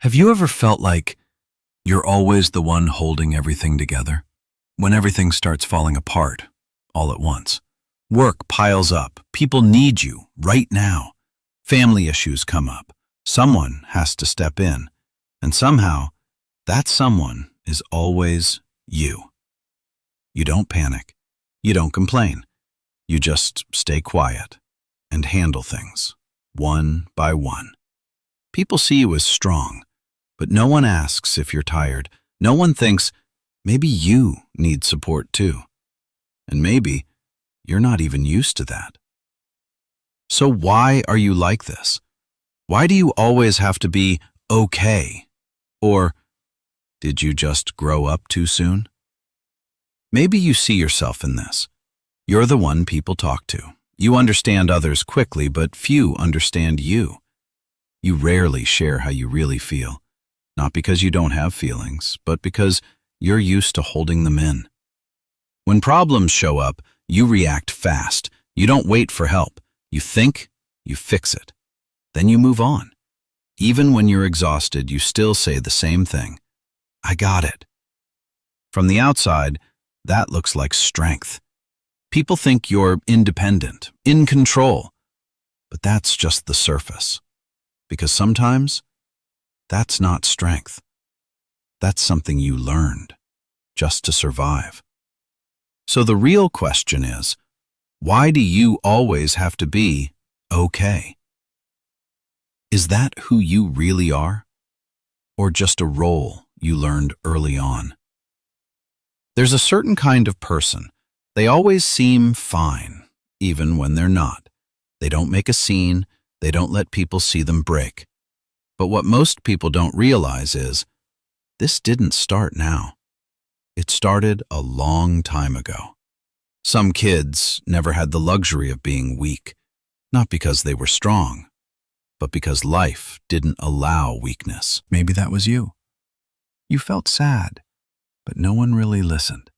Have you ever felt like you're always the one holding everything together? When everything starts falling apart, all at once. Work piles up. People need you right now. Family issues come up. Someone has to step in. And somehow, that someone is always you. You don't panic. You don't complain. You just stay quiet and handle things, one by one. People see you as strong, but no one asks if you're tired. No one thinks, maybe you need support too. And maybe you're not even used to that. So why are you like this? Why do you always have to be okay? Or did you just grow up too soon? Maybe you see yourself in this. You're the one people talk to. You understand others quickly, but few understand you. You rarely share how you really feel, not because you don't have feelings, but because you're used to holding them in. When problems show up, you react fast. You don't wait for help. You think, you fix it. Then you move on. Even when you're exhausted, you still say the same thing. I got it. From the outside, that looks like strength. People think you're independent, in control. But that's just the surface. Because sometimes, that's not strength. That's something you learned, just to survive. So the real question is, why do you always have to be okay? Is that who you really are? Or just a role you learned early on? There's a certain kind of person. They always seem fine, even when they're not. They don't make a scene. They don't let people see them break. But what most people don't realize is, this didn't start now. It started a long time ago. Some kids never had the luxury of being weak, not because they were strong, but because life didn't allow weakness. Maybe that was you. You felt sad, but no one really listened.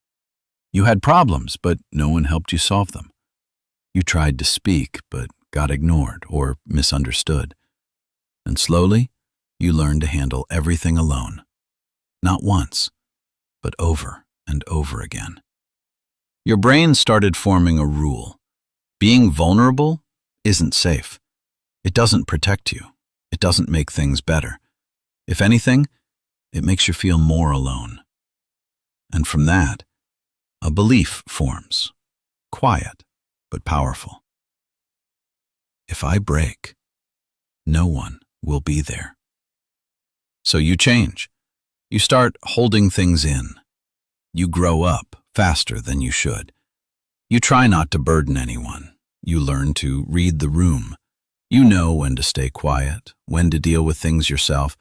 You had problems, but no one helped you solve them. You tried to speak, but got ignored or misunderstood. And slowly, you learned to handle everything alone. Not once, but over and over again. Your brain started forming a rule. Being vulnerable isn't safe. It doesn't protect you. It doesn't make things better. If anything, it makes you feel more alone. And from that, a belief forms, quiet but powerful. If I break, no one will be there. So you change. You start holding things in. You grow up faster than you should. You try not to burden anyone. You learn to read the room. You know when to stay quiet, when to deal with things yourself.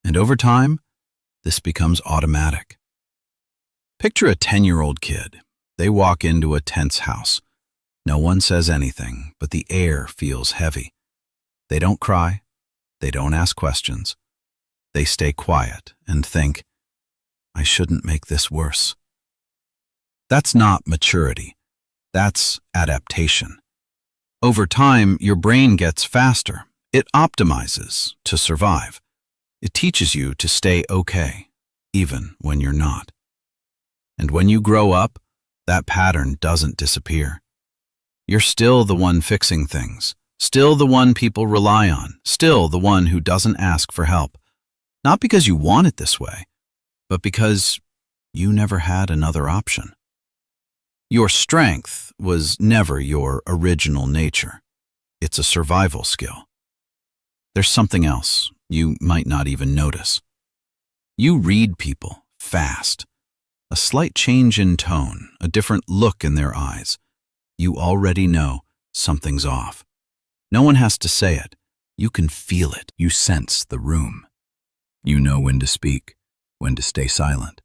And over time, this becomes automatic. Picture a 10-year-old kid. They walk into a tense house. No one says anything, but the air feels heavy. They don't cry. They don't ask questions. They stay quiet and think, I shouldn't make this worse. That's not maturity. That's adaptation. Over time, your brain gets faster. It optimizes to survive. It teaches you to stay okay, even when you're not. And when you grow up, that pattern doesn't disappear. You're still the one fixing things, still the one people rely on, still the one who doesn't ask for help. Not because you want it this way, but because you never had another option. Your strength was never your original nature. It's a survival skill. There's something else you might not even notice. You read people fast. A slight change in tone, a different look in their eyes. You already know something's off. No one has to say it. You can feel it. You sense the room. You know when to speak, when to stay silent.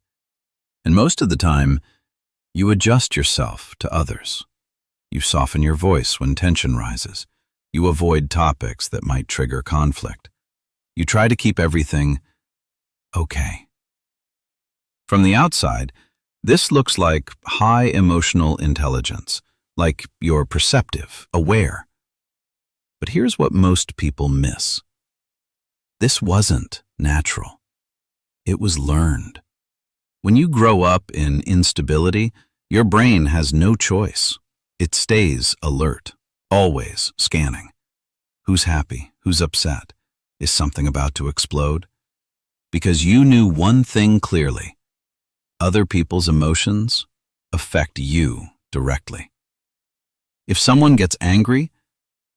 And most of the time, you adjust yourself to others. You soften your voice when tension rises. You avoid topics that might trigger conflict. You try to keep everything okay. From the outside, this looks like high emotional intelligence, like you're perceptive, aware. But here's what most people miss. This wasn't natural. It was learned. When you grow up in instability, your brain has no choice. It stays alert, always scanning. Who's happy? Who's upset? Is something about to explode? Because you knew one thing clearly. Other people's emotions affect you directly. If someone gets angry,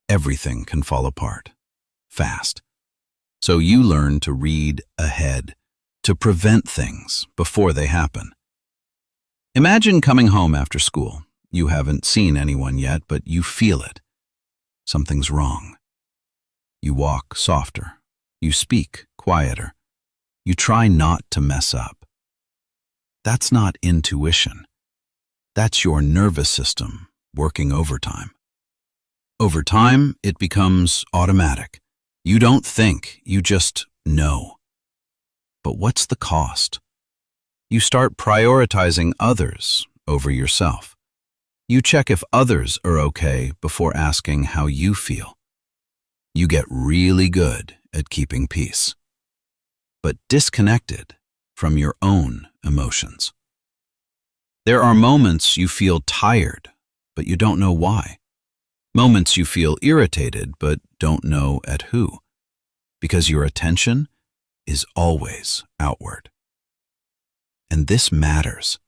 everything can fall apart, fast. So you learn to read ahead, to prevent things before they happen. Imagine coming home after school. You haven't seen anyone yet, but you feel it. Something's wrong. You walk softer. You speak quieter. You try not to mess up. That's not intuition. That's your nervous system working overtime. Over time, it becomes automatic. You don't think, you just know. But what's the cost? You start prioritizing others over yourself. You check if others are okay before asking how you feel. You get really good at keeping peace, but disconnected from your own emotions. There are moments you feel tired, but you don't know why. Moments you feel irritated, but don't know at who, because your attention is always outward. And this matters.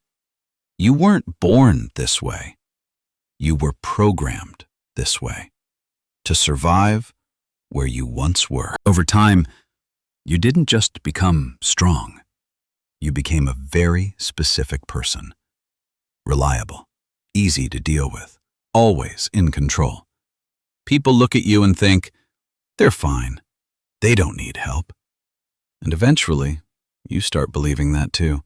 You weren't born this way. You were programmed this way, to survive where you once were. Over time, you didn't just become strong. You became a very specific person. Reliable, easy to deal with, always in control. People look at you and think, they're fine. They don't need help. And eventually, you start believing that too.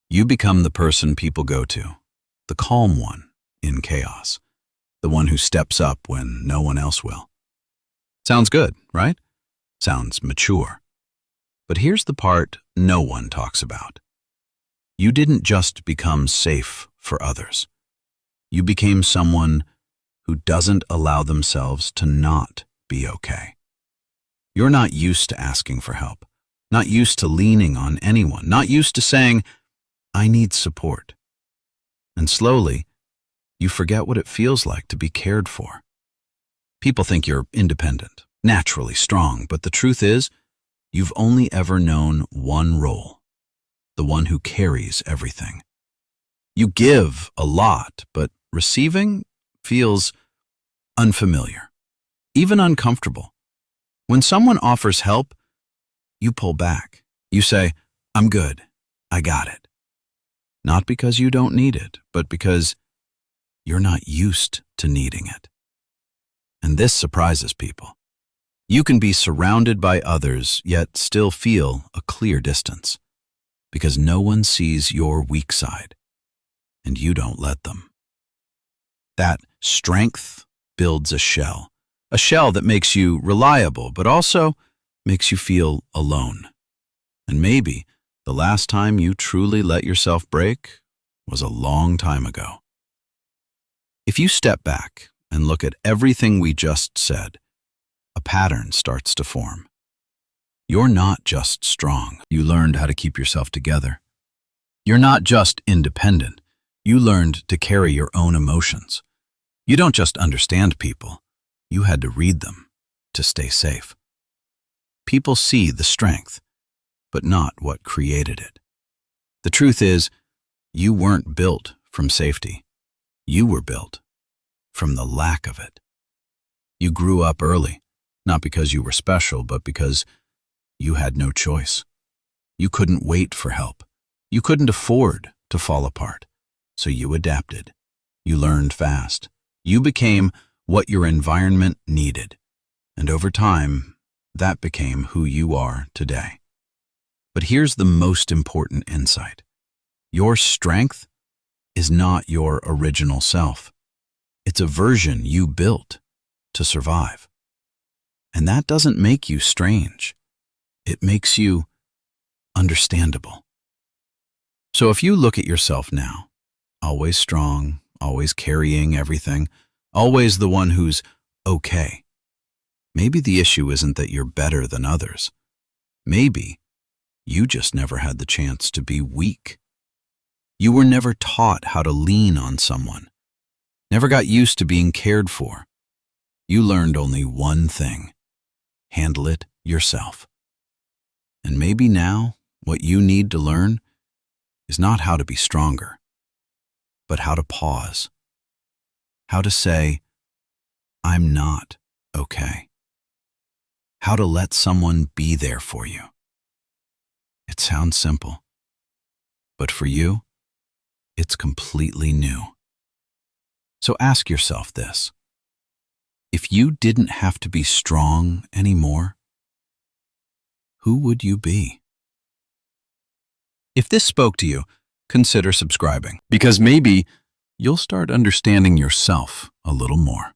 You become the person people go to, the calm one in chaos, the one who steps up when no one else will. Sounds good, right? Sounds mature. But here's the part no one talks about. You didn't just become safe for others. You became someone who doesn't allow themselves to not be okay. You're not used to asking for help, not used to leaning on anyone, not used to saying, I need support. And slowly, you forget what it feels like to be cared for. People think you're independent, naturally strong, but the truth is, you've only ever known one role, the one who carries everything. You give a lot, but receiving feels unfamiliar, even uncomfortable. When someone offers help, you pull back. You say, I'm good, I got it. Not because you don't need it, but because you're not used to needing it. And this surprises people. You can be surrounded by others, yet still feel a clear distance, because no one sees your weak side, and you don't let them. That strength builds a shell that makes you reliable, but also makes you feel alone. And maybe the last time you truly let yourself break was a long time ago. If you step back and look at everything we just said, a pattern starts to form. You're not just strong. You learned how to keep yourself together. You're not just independent. You learned to carry your own emotions. You don't just understand people. You had to read them to stay safe. People see the strength, but not what created it. The truth is, you weren't built from safety. You were built from the lack of it. You grew up early, not because you were special, but because you had no choice. You couldn't wait for help. You couldn't afford to fall apart. So you adapted. You learned fast. You became what your environment needed. And over time, that became who you are today. But here's the most important insight. Your strength is not your original self. It's a version you built to survive. And that doesn't make you strange. It makes you understandable. So if you look at yourself now, always strong, always carrying everything, always the one who's okay, maybe the issue isn't that you're better than others. Maybe you just never had the chance to be weak. You were never taught how to lean on someone, never got used to being cared for. You learned only one thing: handle it yourself. And maybe now what you need to learn is not how to be stronger, but how to pause, how to say, "I'm not okay," how to let someone be there for you. It sounds simple, but for you, it's completely new. So ask yourself this: if you didn't have to be strong anymore, who would you be? If this spoke to you, consider subscribing, because maybe you'll start understanding yourself a little more.